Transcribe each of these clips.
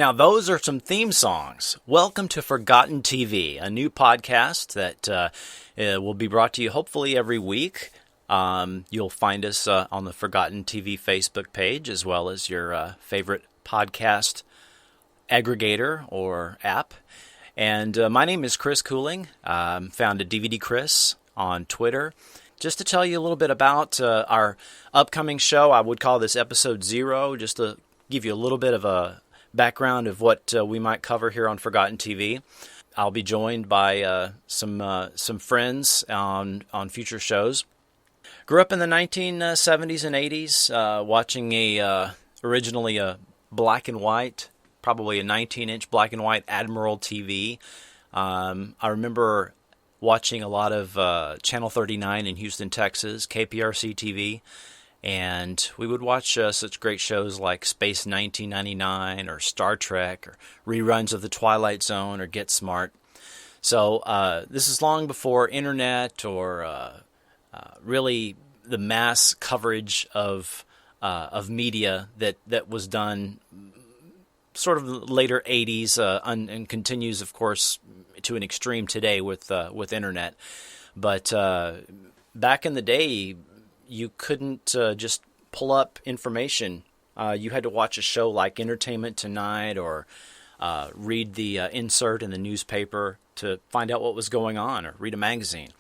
Now, those are some theme songs. Welcome to Forgotten TV, a new podcast that will be brought to you hopefully every week. You'll find us on the Forgotten TV Facebook page, as well as your favorite podcast aggregator or app. And my name is Chris Cooling. I'm found at DVD Chris on Twitter. Just to tell you a little bit about our upcoming show, I would call this episode 0, just to give you a little bit of a background of what we might cover here on Forgotten TV. I'll be joined by some friends on future shows. Grew up in the 1970s and 80s, watching originally a black and white, probably a 19-inch black and white Admiral TV. I remember watching a lot of Channel 39 in Houston, Texas, KPRC TV. And we would watch such great shows like Space 1999 or Star Trek or reruns of The Twilight Zone or Get Smart. So this is long before internet or really the mass coverage of media that was done sort of later 80s and continues, of course, to an extreme today with internet. But back in the day, you couldn't just pull up information. You had to watch a show like Entertainment Tonight or read the insert in the newspaper to find out what was going on, or read a magazine,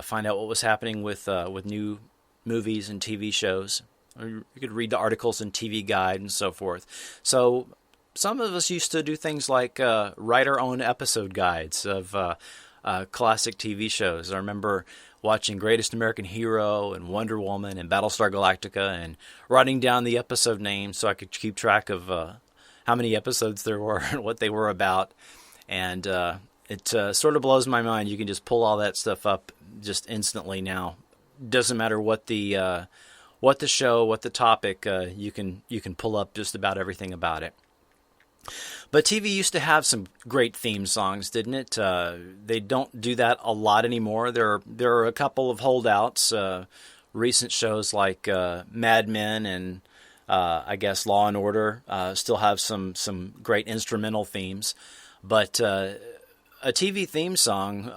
find out what was happening with new movies and TV shows. Or you could read the articles in TV Guide and so forth. So some of us used to do things like write our own episode guides of classic TV shows. I remember watching Greatest American Hero and Wonder Woman and Battlestar Galactica and writing down the episode names so I could keep track of how many episodes there were and what they were about. And it sort of blows my mind. You can just pull all that stuff up just instantly now. Doesn't matter what the show, what the topic, you can pull up just about everything about it. But TV used to have some great theme songs, didn't it? They don't do that a lot anymore. There are a couple of holdouts. Recent shows like Mad Men and I guess Law and Order still have some great instrumental themes. But a TV theme song,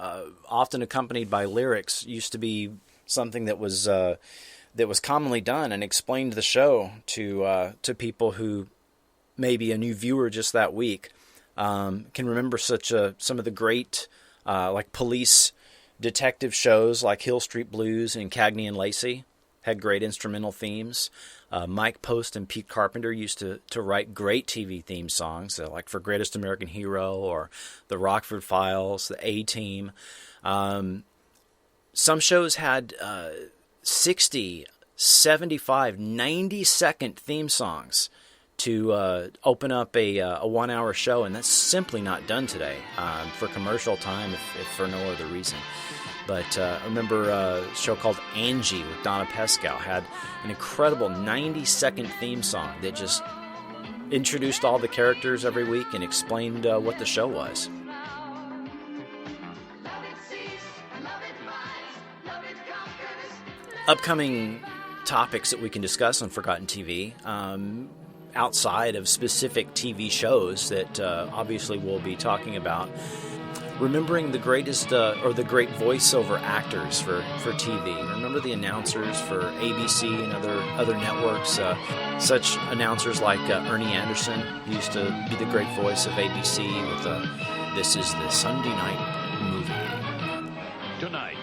often accompanied by lyrics, used to be something that was commonly done and explained the show to people who maybe a new viewer just that week can remember some of the great like police detective shows like Hill Street Blues and Cagney and Lacey had great instrumental themes. Mike Post and Pete Carpenter used to write great TV theme songs, like for Greatest American Hero or The Rockford Files, The A-Team. Some shows had 60, 75, 90-second theme songs to open up a 1-hour show, and that's simply not done today for commercial time, if for no other reason. But I remember a show called Angie with Donna Pescow had an incredible 90-second theme song that just introduced all the characters every week and explained what the show was. Upcoming topics that we can discuss on Forgotten TV, outside of specific TV shows that obviously we'll be talking about. Remembering the greatest or the great voiceover actors for TV. Remember the announcers for ABC and other networks. Such announcers like Ernie Anderson used to be the great voice of ABC with This Is the Sunday Night Movie. Tonight.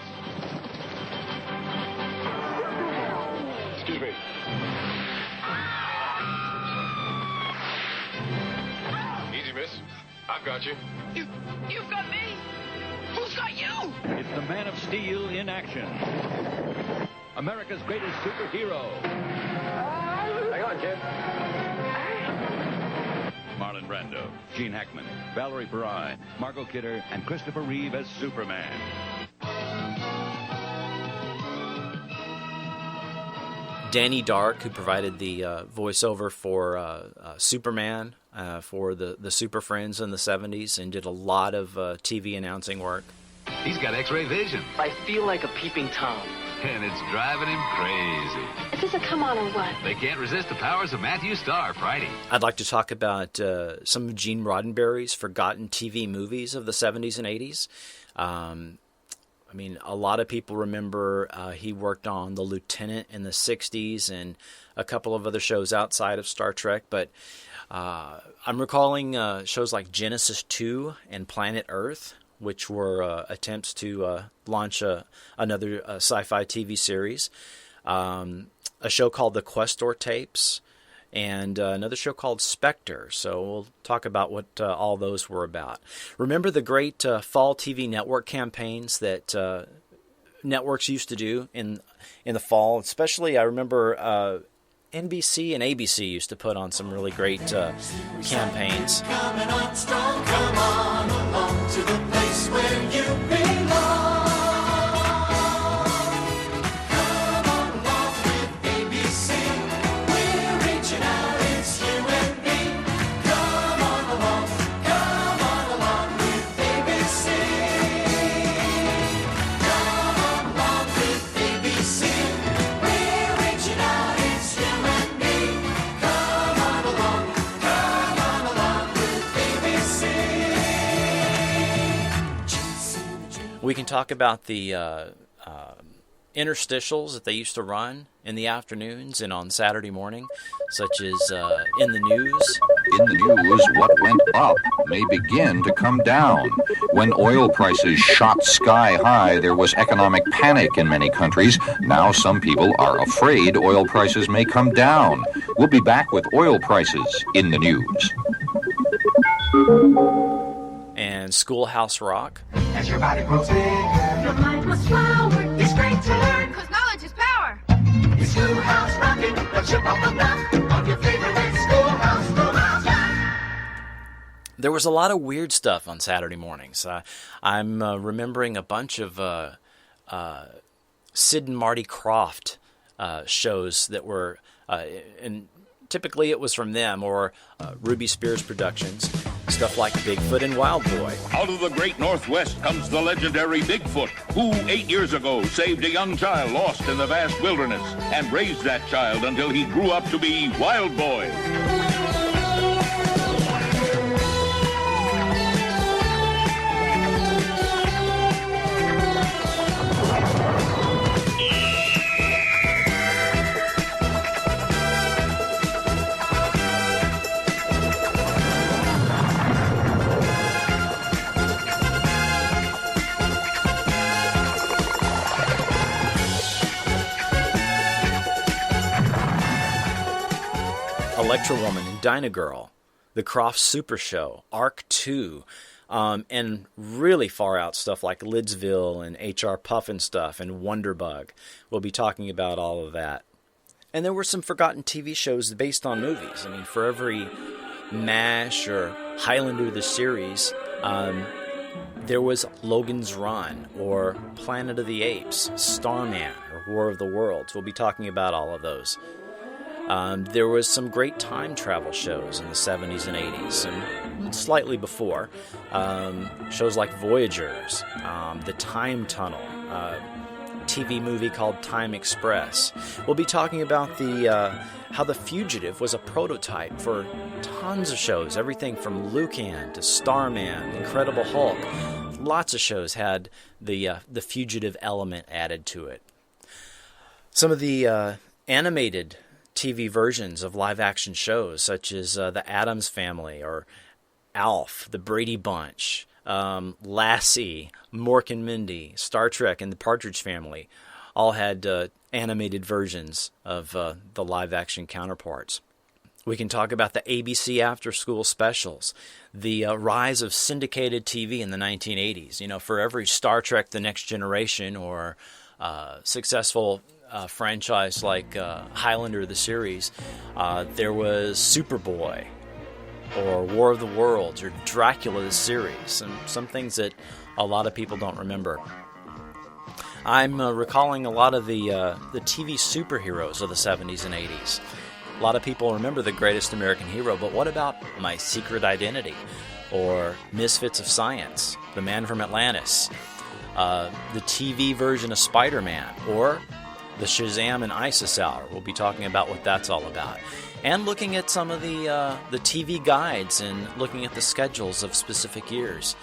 Excuse me. Easy, miss. I've got you. You've got me? Who's got you? It's the Man of Steel in action. America's greatest superhero. Hang on, kid. Marlon Brando, Gene Hackman, Valerie Perrine, Margot Kidder, and Christopher Reeve as Superman. Danny Dark, who provided the voiceover for Superman, for the Super Friends in the 70s, and did a lot of TV announcing work. He's got X-ray vision. I feel like a peeping Tom. And it's driving him crazy. Is this a come on or what? They can't resist the powers of Matthew Starr Friday. I'd like to talk about some of Gene Roddenberry's forgotten TV movies of the 70s and 80s. I mean, a lot of people remember he worked on The Lieutenant in the 60s and a couple of other shows outside of Star Trek, but I'm recalling shows like Genesis 2 and Planet Earth, which were attempts to launch another sci-fi TV series, a show called The Questor Tapes, and another show called Spectre. So we'll talk about what all those were about. Remember the great fall TV network campaigns that networks used to do in the fall? Especially, I remember NBC and ABC used to put on some really great campaigns. Coming on strong, come on along to the place where you belong. Come on along with ABC. We're reaching out, it's you and me. Come on along with ABC. Come on along with ABC. We're reaching out, it's you and me. Come on along with ABC. We can talk about the interstitials that they used to run in the afternoons and on Saturday morning, such as In the News. In the news, what went up may begin to come down. When oil prices shot sky high, there was economic panic in many countries. Now some people are afraid oil prices may come down. We'll be back with oil prices in the news. And Schoolhouse Rock. As your body grows bigger, your mind must flower. It's great to learn. Because knowledge is power. It's Schoolhouse Rockin', the chip on the block of your favorite Schoolhouse Rock. There was a lot of weird stuff on Saturday mornings. I'm remembering a bunch of Sid and Marty Krofft shows that were, and typically it was from them or Ruby Spears Productions. Stuff like Bigfoot and Wild Boy. Out of the great Northwest comes the legendary Bigfoot, who 8 years ago saved a young child lost in the vast wilderness and raised that child until he grew up to be Wild Boy. Electra Woman and Dyna Girl, The Krofft Super Show, Arc 2, and really far out stuff like Lidsville and H.R. Puffin stuff and Wonderbug. We'll be talking about all of that. And there were some forgotten TV shows based on movies. I mean, for every MASH or Highlander the series, there was Logan's Run or Planet of the Apes, Starman, or War of the Worlds. We'll be talking about all of those. There was some great time travel shows in the 70s and 80s, and slightly before. Shows like Voyagers, The Time Tunnel, TV movie called Time Express. We'll be talking about how The Fugitive was a prototype for tons of shows, everything from Lucan to Starman, Incredible Hulk. Lots of shows had the fugitive element added to it. Some of the animated TV versions of live-action shows, such as The Addams Family or Alf, The Brady Bunch, Lassie, Mork and Mindy, Star Trek, and The Partridge Family, all had animated versions of the live-action counterparts. We can talk about the ABC after-school specials, the rise of syndicated TV in the 1980s. You know, for every Star Trek The Next Generation or successful franchise like Highlander the series, there was Superboy or War of the Worlds or Dracula the series, and some things that a lot of people don't remember. I'm recalling a lot of the TV superheroes of the 70s and 80s. A lot of people remember The Greatest American Hero, but what about My Secret Identity or Misfits of Science, The Man from Atlantis? the TV version of Spider-Man, or the Shazam and Isis Hour. We'll be talking about what that's all about. And looking at some of the TV guides and looking at the schedules of specific years.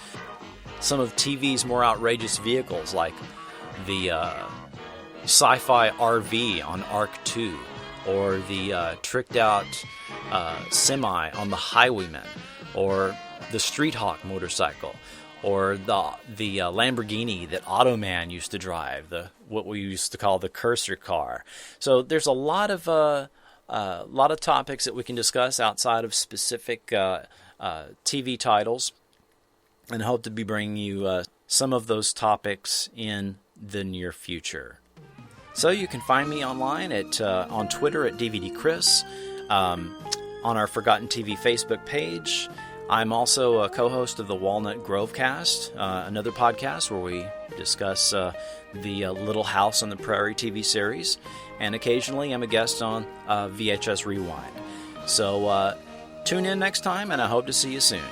Some of TV's more outrageous vehicles, like the sci-fi RV on Arc 2, or the tricked-out semi on the Highwayman, or the Street Hawk motorcycle, or the Lamborghini that Automan used to drive, what we used to call the cursor car. So there's a lot of topics that we can discuss outside of specific TV titles, and hope to be bringing you some of those topics in the near future. So you can find me online on Twitter at DVD Chris, on our Forgotten TV Facebook page. I'm also a co-host of the Walnut Grove Cast, another podcast where we discuss the Little House on the Prairie TV series, and occasionally I'm a guest on VHS Rewind. So tune in next time, and I hope to see you soon.